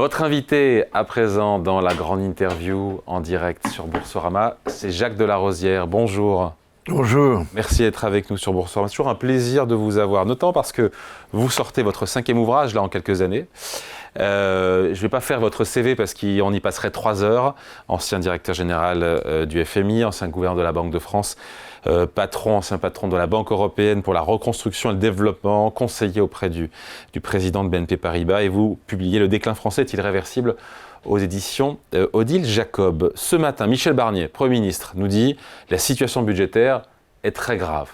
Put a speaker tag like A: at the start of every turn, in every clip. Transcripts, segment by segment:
A: Votre invité à présent dans la grande interview en direct sur Boursorama, c'est Jacques Delarosière. Bonjour.
B: Bonjour.
A: Merci d'être avec nous sur Boursorama. C'est toujours un plaisir de vous avoir, notamment parce que vous sortez votre 5e ouvrage là en quelques années. Je ne vais pas faire votre CV parce qu'on y passerait 3 heures. Ancien directeur général du FMI, ancien gouverneur de la Banque de France, ancien patron de la Banque européenne pour la reconstruction et le développement, conseiller auprès du président de BNP Paribas. Et vous publiez Le déclin français est-il réversible aux éditions Odile Jacob. Ce matin, Michel Barnier, Premier ministre, nous dit « La situation budgétaire est très grave ».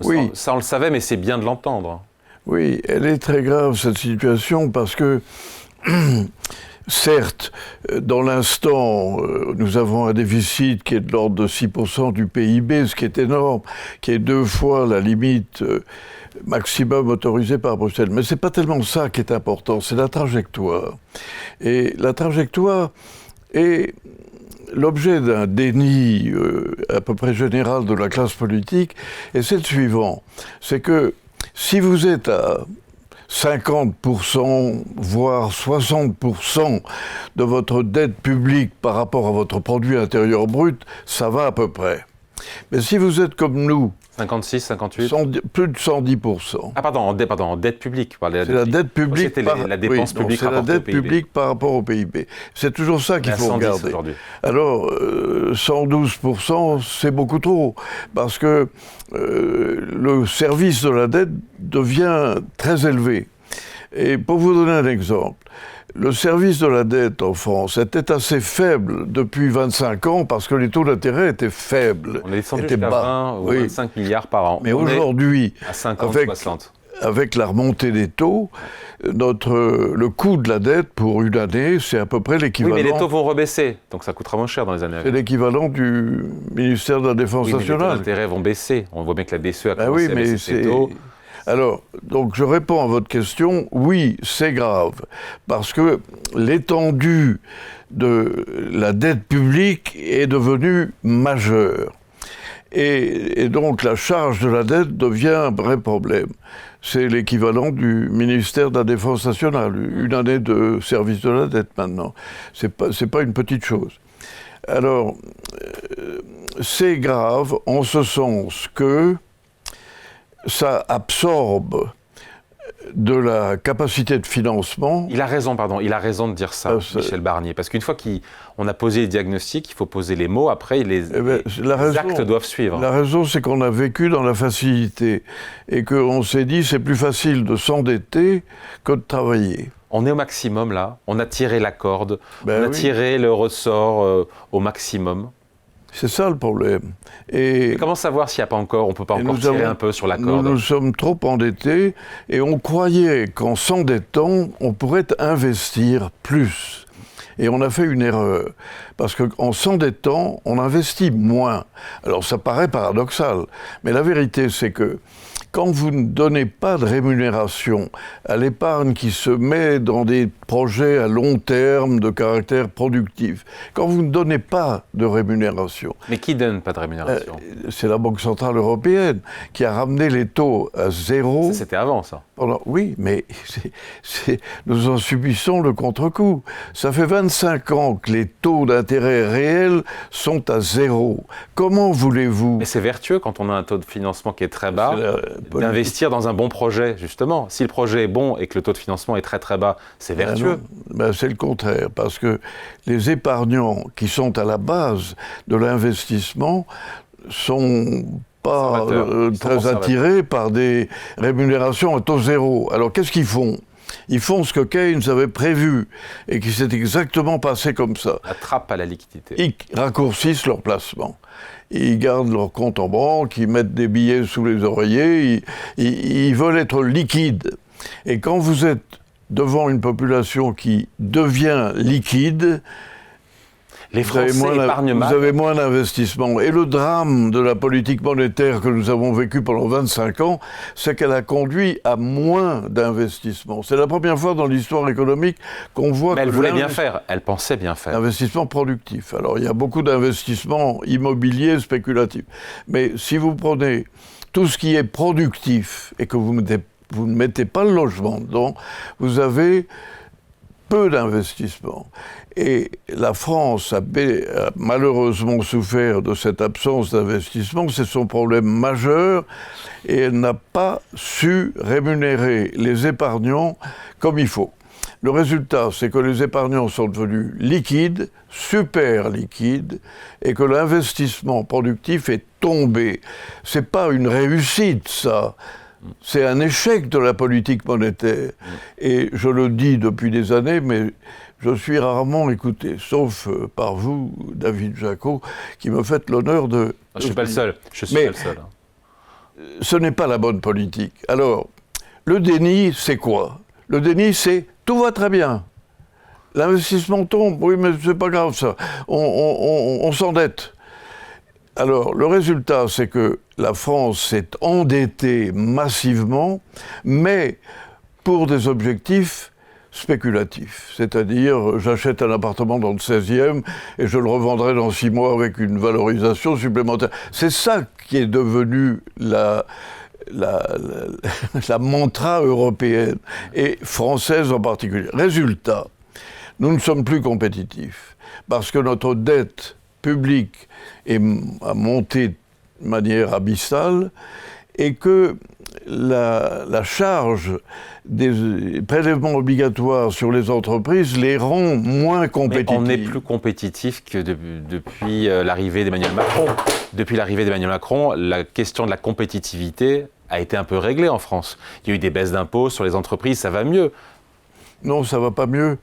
B: Oui.
A: Ça, on le savait, mais c'est bien de l'entendre.
B: Oui, elle est très grave, cette situation, parce que, certes, dans l'instant, nous avons un déficit qui est de l'ordre de 6% du PIB, ce qui est énorme, qui est 2 fois la limite maximum autorisée par Bruxelles. Mais ce n'est pas tellement ça qui est important, c'est la trajectoire. Et la trajectoire est l'objet d'un déni à peu près général de la classe politique, et c'est le suivant, c'est que si vous êtes à 50%, voire 60% de votre dette publique par rapport à votre produit intérieur brut, ça va à peu près. Mais si vous êtes comme nous,
A: 56, 58
B: plus de 110%.
A: Ah pardon, en dette publique.
B: C'est la dette publique
A: la dépense publique
B: c'est la dette publique par rapport au PIB. C'est toujours ça qu'il faut regarder. Alors, 112%, c'est beaucoup trop, parce que le service de la dette devient très élevé. Et pour vous donner un exemple, le service de la dette en France était assez faible depuis 25 ans parce que les taux d'intérêt étaient faibles.
A: On est descendu jusqu'à 20 ou 25 milliards par an.
B: Mais aujourd'hui,
A: à 50, 60.
B: Avec la remontée des taux, le coût de la dette pour une année, c'est à peu près l'équivalent...
A: Oui, mais les taux vont rebaisser, donc ça coûtera moins cher dans les années à venir.
B: C'est l'équivalent du ministère de la Défense nationale.
A: Mais les taux d'intérêt vont baisser. On voit bien que la BCE a commencé à baisser ses taux.
B: Alors, donc je réponds à votre question, oui, c'est grave, parce que l'étendue de la dette publique est devenue majeure. Et donc la charge de la dette devient un vrai problème. C'est l'équivalent du ministère de la Défense nationale, une année de service de la dette maintenant. C'est pas une petite chose. Alors, c'est grave en ce sens que ça absorbe de la capacité de financement.
A: Il a raison de dire ça, Michel Barnier, parce qu'une fois qu'on a posé les diagnostics, il faut poser les mots, après les actes doivent suivre.
B: La raison, c'est qu'on a vécu dans la facilité et qu'on s'est dit c'est plus facile de s'endetter que de travailler.
A: On est au maximum là, on a tiré la corde, on a tiré le ressort au maximum.
B: C'est ça le problème.
A: Et comment savoir s'il n'y a pas encore, on ne peut pas encore tirer un peu sur la corde?
B: Nous sommes trop endettés et on croyait qu'en s'endettant, on pourrait investir plus. Et on a fait une erreur. Parce qu'en s'endettant, on investit moins. Alors ça paraît paradoxal, mais la vérité c'est que quand vous ne donnez pas de rémunération à l'épargne qui se met dans des projets à long terme de caractère productif, quand vous ne donnez pas de rémunération...
A: Mais qui donne pas de rémunération?
B: C'est la Banque Centrale Européenne qui a ramené les taux à 0.
A: Ça, c'était avant, ça.
B: Oui, mais nous en subissons le contre-coup. Ça fait 25 ans que les taux d'intérêt réels sont à 0. Comment voulez-vous...
A: Mais c'est vertueux quand on a un taux de financement qui est très bas, d'investir dans un bon projet, justement. Si le projet est bon et que le taux de financement est très très bas, c'est vertueux.
B: C'est le contraire, parce que les épargnants qui sont à la base de l'investissement sont pas très attirés par des rémunérations à taux zéro. Alors qu'est-ce qu'ils font ? Ils font ce que Keynes avait prévu et qui s'est exactement passé comme ça.
A: La trappe à la liquidité.
B: Ils raccourcissent leur placement. Ils gardent leur compte en banque, ils mettent des billets sous les oreillers, ils veulent être liquides. Et quand vous êtes devant une population qui devient liquide,
A: les Français épargnent mal.
B: Vous avez moins d'investissement. Et le drame de la politique monétaire que nous avons vécu pendant 25 ans, c'est qu'elle a conduit à moins d'investissement. C'est la première fois dans l'histoire économique qu'on voit
A: Mais elle voulait bien faire, elle pensait bien faire.
B: Investissement productif. Alors il y a beaucoup d'investissements immobiliers spéculatifs. Mais si vous prenez tout ce qui est productif et que vous ne mettez pas le logement dedans, vous avez peu d'investissement. Et la France a malheureusement souffert de cette absence d'investissement, c'est son problème majeur, et elle n'a pas su rémunérer les épargnants comme il faut. Le résultat, c'est que les épargnants sont devenus liquides, super liquides, et que l'investissement productif est tombé. C'est pas une réussite, ça. C'est un échec de la politique monétaire. Et je le dis depuis des années, mais je suis rarement écouté, sauf par vous, David Jacot, qui me faites l'honneur de...
A: Je ne suis pas le seul. Je suis pas le seul.
B: Ce n'est pas la bonne politique. Alors, le déni, c'est quoi? Le déni, c'est tout va très bien. L'investissement tombe, oui, mais c'est pas grave ça. On s'endette. Alors, le résultat, c'est que la France s'est endettée massivement, mais pour des objectifs spéculatifs. C'est-à-dire, j'achète un appartement dans le 16e et je le revendrai dans 6 mois avec une valorisation supplémentaire. C'est ça qui est devenu la mantra européenne, et française en particulier. Résultat, nous ne sommes plus compétitifs, parce que notre dette publique a monté de manière abyssale, et que la charge des prélèvements obligatoires sur les entreprises les rend moins compétitifs.
A: Mais on n'est plus compétitif que depuis l'arrivée d'Emmanuel Macron. Depuis l'arrivée d'Emmanuel Macron, la question de la compétitivité a été un peu réglée en France. Il y a eu des baisses d'impôts sur les entreprises, ça va mieux.
B: Non, ça va pas mieux.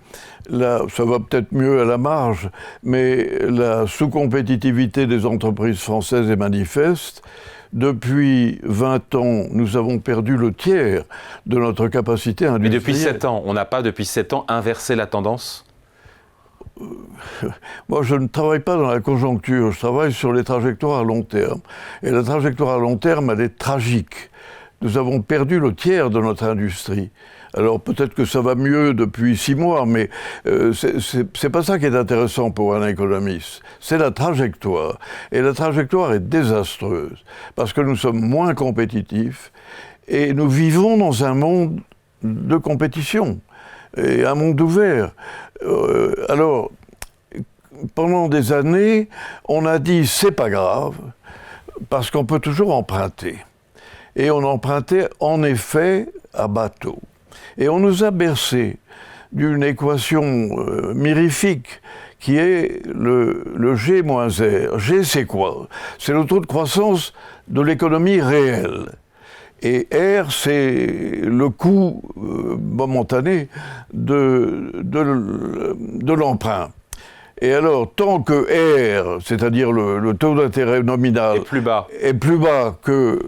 B: Là, ça va peut-être mieux à la marge, mais la sous-compétitivité des entreprises françaises est manifeste. Depuis 20 ans, nous avons perdu le tiers de notre capacité industrielle.
A: Mais depuis 7 ans, on n'a pas depuis 7 ans inversé la tendance ?
B: Moi, je ne travaille pas dans la conjoncture, je travaille sur les trajectoires à long terme. Et la trajectoire à long terme, elle est tragique. Nous avons perdu le tiers de notre industrie. Alors peut-être que ça va mieux depuis 6 mois, mais c'est pas ça qui est intéressant pour un économiste. C'est la trajectoire. Et la trajectoire est désastreuse, parce que nous sommes moins compétitifs, et nous vivons dans un monde de compétition, et un monde ouvert. Alors, pendant des années, on a dit c'est pas grave, parce qu'on peut toujours emprunter. Et on empruntait en effet à bateau. Et on nous a bercé d'une équation mirifique qui est le G moins R. G, c'est quoi? C'est le taux de croissance de l'économie réelle. Et R, c'est le coût momentané de l'emprunt. Et alors, tant que R, c'est-à-dire le taux d'intérêt nominal, est plus bas que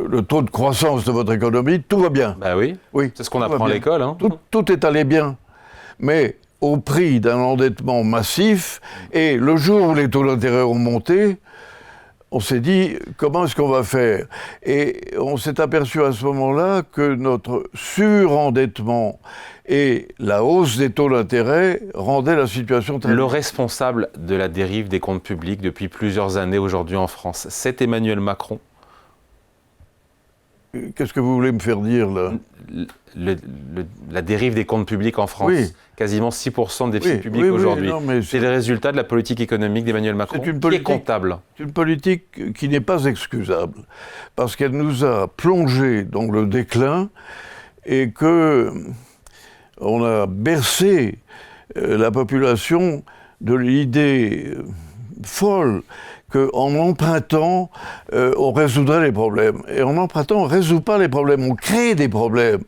B: le taux de croissance de votre économie, tout va bien.
A: Ben oui, c'est ce qu'on apprend à l'école. Hein.
B: Tout est allé bien. Mais au prix d'un endettement massif, et le jour où les taux d'intérêt ont monté, on s'est dit, comment est-ce qu'on va faire? Et on s'est aperçu à ce moment-là que notre surendettement et la hausse des taux d'intérêt rendaient la situation très...
A: Le responsable de la dérive des comptes publics depuis plusieurs années aujourd'hui en France, c'est Emmanuel Macron.
B: Qu'est-ce que vous voulez me faire dire, là?
A: La dérive des comptes publics en France,
B: oui.
A: Quasiment 6% de déficit public aujourd'hui. C'est le résultat de la politique économique d'Emmanuel Macron, qui est comptable.
B: C'est une politique qui n'est pas excusable, parce qu'elle nous a plongés dans le déclin et que on a bercé la population de l'idée folle qu'en empruntant, on résoudrait les problèmes. Et en empruntant, on ne résout pas les problèmes, on crée des problèmes.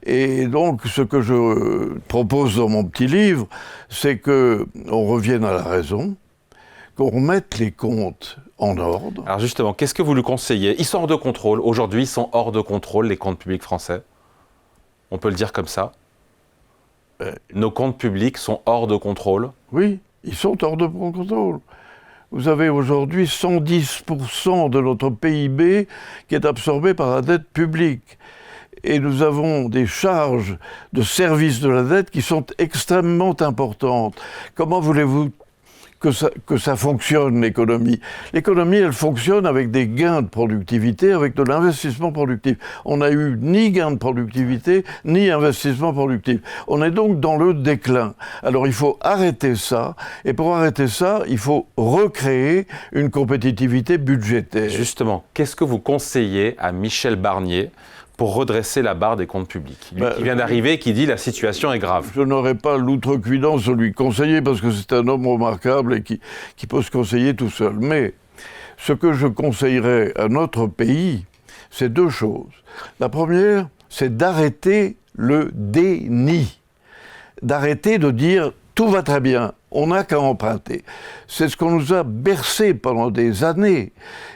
B: Et donc, ce que je propose dans mon petit livre, c'est qu'on revienne à la raison, qu'on remette les comptes en ordre.
A: Alors justement, qu'est-ce que vous lui conseillez? Ils sont hors de contrôle. Aujourd'hui, ils sont hors de contrôle, les comptes publics français. On peut le dire comme ça. Nos comptes publics sont hors de contrôle.
B: Oui, ils sont hors de contrôle. Vous avez aujourd'hui 110% de notre PIB qui est absorbé par la dette publique. Et nous avons des charges de service de la dette qui sont extrêmement importantes. Comment voulez-vous que ça fonctionne, l'économie. L'économie, elle fonctionne avec des gains de productivité, avec de l'investissement productif. On n'a eu ni gain de productivité, ni investissement productif. On est donc dans le déclin. Alors il faut arrêter ça, et pour arrêter ça, il faut recréer une compétitivité budgétaire.
A: Justement, qu'est-ce que vous conseillez à Michel Barnier pour redresser la barre des comptes publics? Lui qui vient d'arriver et qui dit la situation est grave.
B: Je n'aurais pas l'outrecuidance de lui conseiller parce que c'est un homme remarquable et qui peut se conseiller tout seul. Mais ce que je conseillerais à notre pays, c'est deux choses. La première, c'est d'arrêter le déni. D'arrêter de dire tout va très bien, on n'a qu'à emprunter. C'est ce qu'on nous a bercé pendant des années.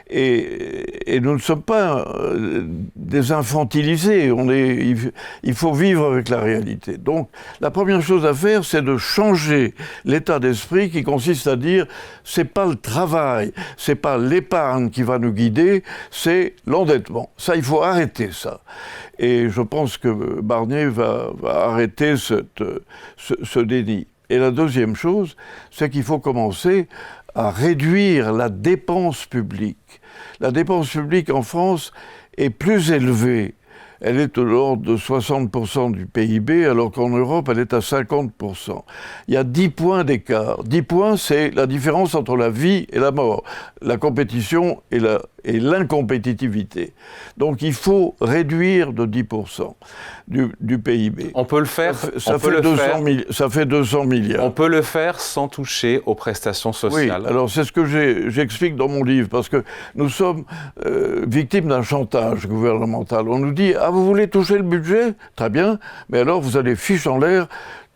B: Et nous ne sommes pas des infantilisés. Il faut vivre avec la réalité. Donc, la première chose à faire, c'est de changer l'état d'esprit qui consiste à dire c'est pas le travail, c'est pas l'épargne qui va nous guider, c'est l'endettement. Ça, il faut arrêter ça. Et je pense que Barnier va arrêter ce déni. Et la deuxième chose, c'est qu'il faut commencer à réduire la dépense publique. La dépense publique en France est plus élevée. Elle est de l'ordre de 60% du PIB, alors qu'en Europe, elle est à 50%. Il y a 10 points d'écart. 10 points, c'est la différence entre la vie et la mort, la compétition et l'incompétitivité. Donc il faut réduire de 10% du PIB.
A: On peut le faire.
B: Ça fait 200 milliards.
A: On peut le faire sans toucher aux prestations sociales.
B: Oui, alors c'est ce que j'explique dans mon livre, parce que nous sommes victimes d'un chantage gouvernemental. On nous dit « Ah, vous voulez toucher le budget? Très bien, mais alors vous allez fiche en l'air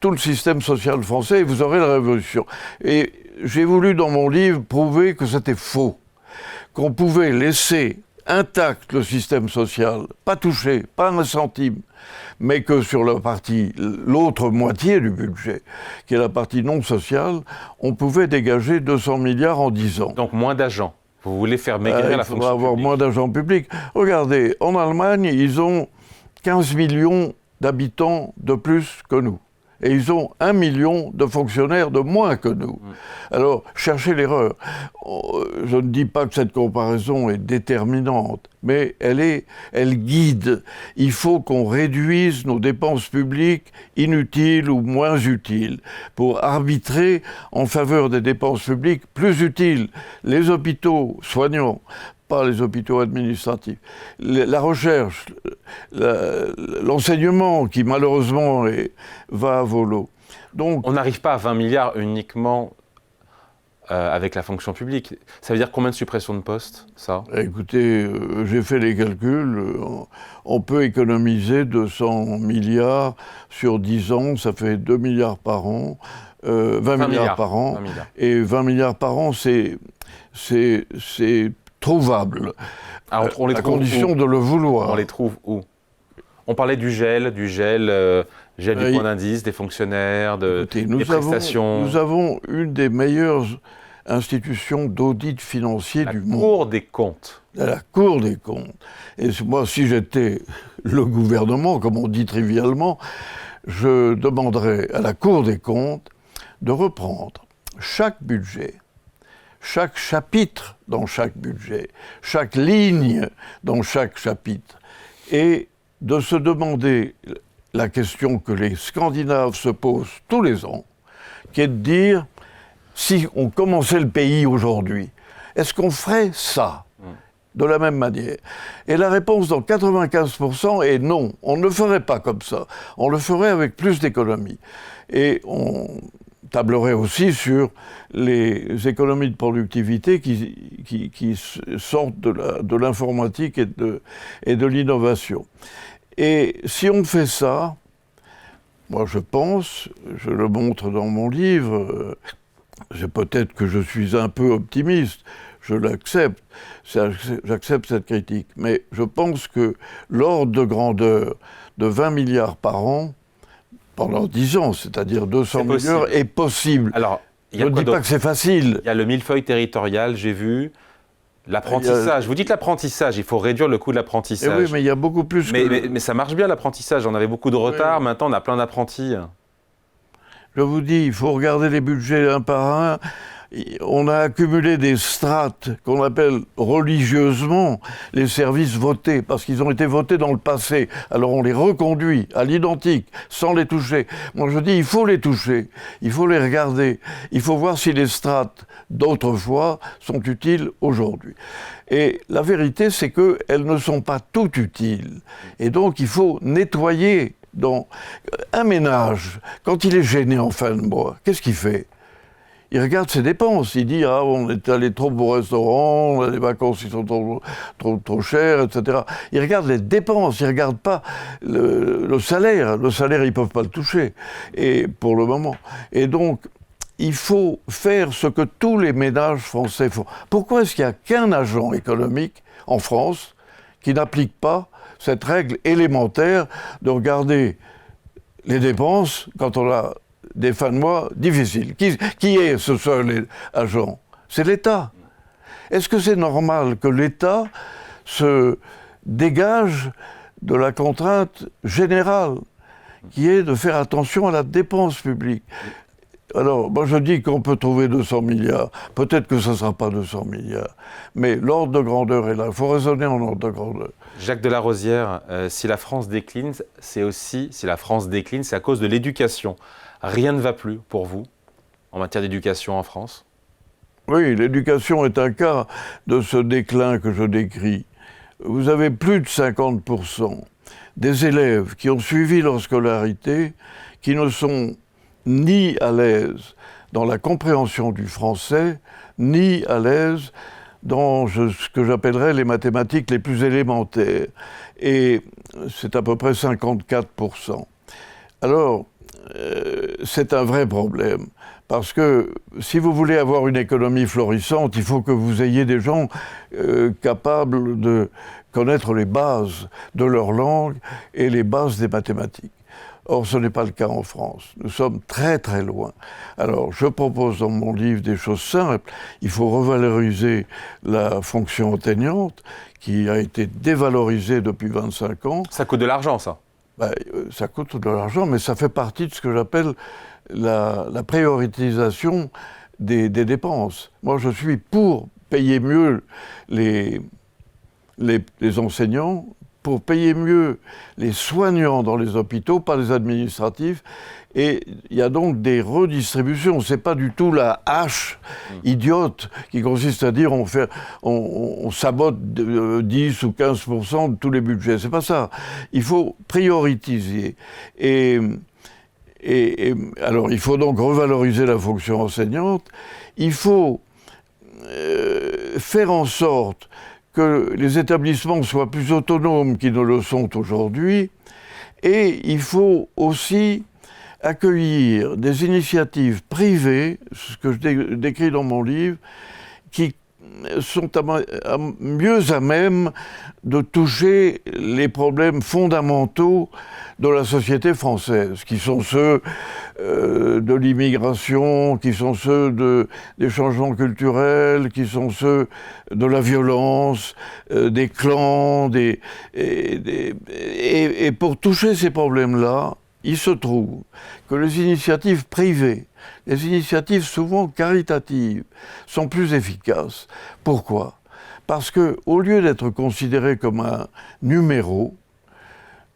B: tout le système social français et vous aurez la révolution. » Et j'ai voulu dans mon livre prouver que c'était faux, qu'on pouvait laisser intact le système social, pas touché, pas un centime, mais que sur l'autre moitié du budget, qui est la partie non sociale, on pouvait dégager 200 milliards en 10 ans.
A: Donc moins d'agents. Vous voulez faire maigrir la fonction publique.
B: Il faudra avoir moins d'agents publics. Regardez, en Allemagne, ils ont 15 millions d'habitants de plus que nous. Et ils ont 1 million de fonctionnaires de moins que nous. Alors, cherchez l'erreur. Je ne dis pas que cette comparaison est déterminante, mais elle guide. Il faut qu'on réduise nos dépenses publiques inutiles ou moins utiles pour arbitrer en faveur des dépenses publiques plus utiles. Les hôpitaux soignants, pas les hôpitaux administratifs. La recherche, l'enseignement qui malheureusement va à volo. Donc,
A: on n'arrive pas à 20 milliards uniquement avec la fonction publique. Ça veut dire combien de suppressions de postes, ça?
B: Écoutez, j'ai fait les calculs. On peut économiser 200 milliards sur 10 ans, ça fait 2 milliards par an. 20 milliards par an.
A: 20 milliards.
B: Et 20 milliards par an, c'est trouvable,
A: Alors, on les
B: à
A: trouve
B: condition
A: où?
B: de le vouloir.
A: On les trouve où? On parlait du gel du point d'indice, des fonctionnaires,
B: Écoutez,
A: des prestations.
B: Nous avons une des meilleures institutions d'audit financier du monde.
A: La Cour des comptes.
B: La Cour des comptes. Et moi, si j'étais le gouvernement, comme on dit trivialement, je demanderais à la Cour des comptes de reprendre chaque budget, chaque chapitre dans chaque budget, chaque ligne dans chaque chapitre, et de se demander la question que les Scandinaves se posent tous les ans, qui est de dire, si on commençait le pays aujourd'hui, est-ce qu'on ferait ça de la même manière? Et la réponse dans 95% est non, on ne le ferait pas comme ça, on le ferait avec plus d'économies. Et on tablerait aussi sur les économies de productivité qui sortent de l'informatique et de l'innovation. Et si on fait ça, moi je pense, je le montre dans mon livre, peut-être que je suis un peu optimiste, je l'accepte, j'accepte cette critique, mais je pense que l'ordre de grandeur de 20 milliards par an, pendant 10 ans, c'est-à-dire 200 milliards, est possible.
A: Alors,
B: je ne dis pas que c'est facile.
A: Il y a le millefeuille territorial, j'ai vu. L'apprentissage. Vous dites l'apprentissage, il faut réduire le coût de l'apprentissage.
B: Oui, mais il y a beaucoup plus
A: mais ça marche bien l'apprentissage, on avait beaucoup de retard, maintenant on a plein d'apprentis.
B: Je vous dis, il faut regarder les budgets un par un. On a accumulé des strates qu'on appelle religieusement les services votés, parce qu'ils ont été votés dans le passé. Alors on les reconduit à l'identique, sans les toucher. Moi je dis, il faut les toucher, il faut les regarder, il faut voir si les strates d'autrefois sont utiles aujourd'hui. Et la vérité, c'est qu'elles ne sont pas toutes utiles. Et donc il faut nettoyer. Dans un ménage, quand il est gêné en fin de mois, qu'est-ce qu'il fait ? Il regarde ses dépenses, il dit « Ah, on est allé trop au restaurant, les vacances ils sont trop chères, etc. » Il regarde les dépenses, il ne regarde pas le salaire. Le salaire, ils ne peuvent pas le toucher, et pour le moment. Et donc, il faut faire ce que tous les ménages français font. Pourquoi est-ce qu'il n'y a qu'un agent économique en France qui n'applique pas cette règle élémentaire de regarder les dépenses quand on a des fins de mois difficiles? Qui est ce seul agent? C'est l'État. Est-ce que c'est normal que l'État se dégage de la contrainte générale qui est de faire attention à la dépense publique? Alors, moi je dis qu'on peut trouver 200 milliards. Peut-être que ce ne sera pas 200 milliards. Mais l'ordre de grandeur est là. Il faut raisonner en ordre de grandeur.
A: Jacques de la Rosière, si la France décline, c'est à cause de l'éducation. Rien ne va plus pour vous en matière d'éducation en France?
B: Oui, l'éducation est un cas de ce déclin que je décris. Vous avez plus de 50% des élèves qui ont suivi leur scolarité qui ne sont ni à l'aise dans la compréhension du français, ni à l'aise dans ce que j'appellerais les mathématiques les plus élémentaires. Et c'est à peu près 54%. Alors, c'est un vrai problème. Parce que si vous voulez avoir une économie florissante, il faut que vous ayez des gens capables de connaître les bases de leur langue et les bases des mathématiques. Or, ce n'est pas le cas en France. Nous sommes très très loin. Alors, je propose dans mon livre des choses simples. Il faut revaloriser la fonction enseignante, qui a été dévalorisée depuis 25 ans.
A: Ça coûte de l'argent, ça?
B: Ça coûte de l'argent, mais ça fait partie de ce que j'appelle la prioritisation des dépenses. Moi, je suis pour payer mieux les enseignants, pour payer mieux les soignants dans les hôpitaux, pas les administratifs. Et il y a donc des redistributions. Ce n'est pas du tout la hache idiote qui consiste à dire on sabote 10 ou 15% de tous les budgets. Ce n'est pas ça. Il faut prioriser. Et alors, il faut donc revaloriser la fonction enseignante. Il faut faire en sorte que les établissements soient plus autonomes qu'ils ne le sont aujourd'hui. Et il faut aussi accueillir des initiatives privées, ce que je décris dans mon livre, qui sont mieux à même de toucher les problèmes fondamentaux de la société française, qui sont ceux de l'immigration, qui sont ceux des changements culturels, qui sont ceux de la violence, des clans, et pour toucher ces problèmes-là, il se trouve que les initiatives privées, les initiatives souvent caritatives, sont plus efficaces. Pourquoi ? Parce qu'au lieu d'être considéré comme un numéro,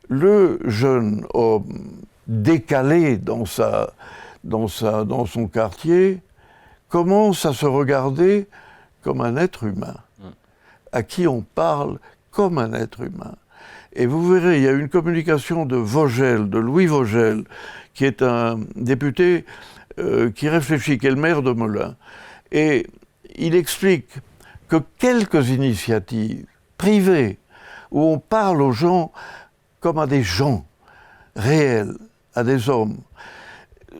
B: le jeune homme décalé dans son quartier commence à se regarder comme un être humain, à qui on parle comme un être humain. Et vous verrez, il y a une communication de Vogel, de Louis Vogel, qui est un député qui réfléchit, qui est le maire de Melun. Et il explique que quelques initiatives privées, où on parle aux gens comme à des gens réels, à des hommes,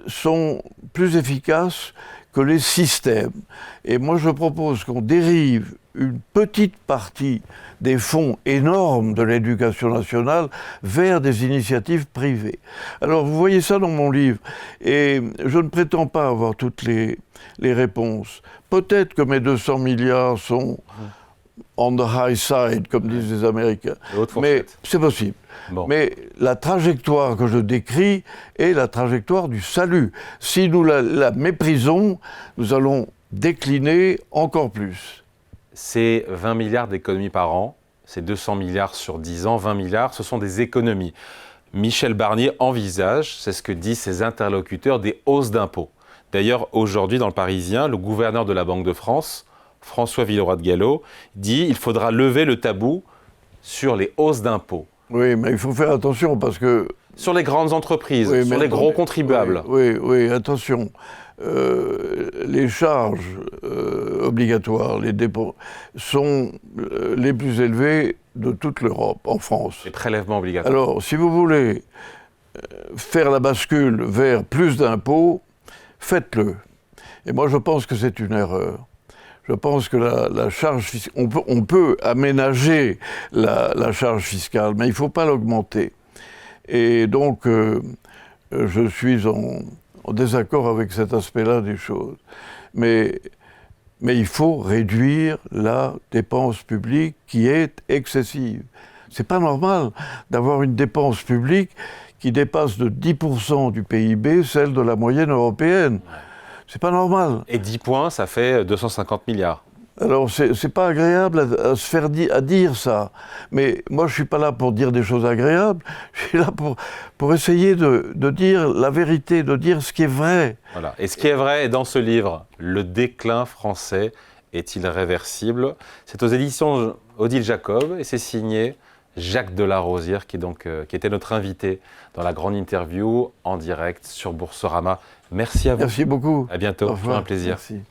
B: sont plus efficaces que les systèmes. Et moi, je propose qu'on dérive une petite partie des fonds énormes de l'éducation nationale vers des initiatives privées. Alors, vous voyez ça dans mon livre, et je ne prétends pas avoir toutes les réponses. Peut-être que mes 200 milliards sont on the high side, comme disent les Américains. Mais c'est possible. Bon. Mais la trajectoire que je décris est la trajectoire du salut. Si nous la méprisons, nous allons décliner encore plus.
A: C'est 20 milliards d'économies par an, c'est 200 milliards sur 10 ans, 20 milliards, ce sont des économies. Michel Barnier envisage, c'est ce que disent ses interlocuteurs, des hausses d'impôts. D'ailleurs, aujourd'hui, dans le Parisien, le gouverneur de la Banque de France, François Villeroy de Galhau, dit qu'il faudra lever le tabou sur les hausses d'impôts.
B: Oui, mais il faut faire attention parce que...
A: Sur les grandes entreprises, sur les gros contribuables.
B: Oui, attention. Les charges obligatoires, les dépôts, sont les plus élevées de toute l'Europe, en France.
A: Les prélèvements obligatoires.
B: Alors, si vous voulez faire la bascule vers plus d'impôts, faites-le. Et moi, je pense que c'est une erreur. Je pense que la charge fiscale, on peut aménager la charge fiscale, mais il ne faut pas l'augmenter. Et donc, je suis en désaccord avec cet aspect-là des choses. Mais il faut réduire la dépense publique qui est excessive. C'est pas normal d'avoir une dépense publique qui dépasse de 10% du PIB, celle de la moyenne européenne. C'est pas normal.
A: Et 10 points, ça fait 250 milliards.
B: Alors, c'est pas agréable à dire ça. Mais moi, je suis pas là pour dire des choses agréables. Je suis là pour essayer de dire la vérité, de dire ce qui est vrai.
A: Voilà. Et ce qui est vrai est dans ce livre, Le déclin français est-il réversible? C'est aux éditions Odile Jacob et c'est signé Jacques Delarosière qui était notre invité dans la grande interview en direct sur Boursorama. Merci à vous.
B: Merci beaucoup.
A: À bientôt.
B: Au revoir.
A: Un plaisir.
B: Merci.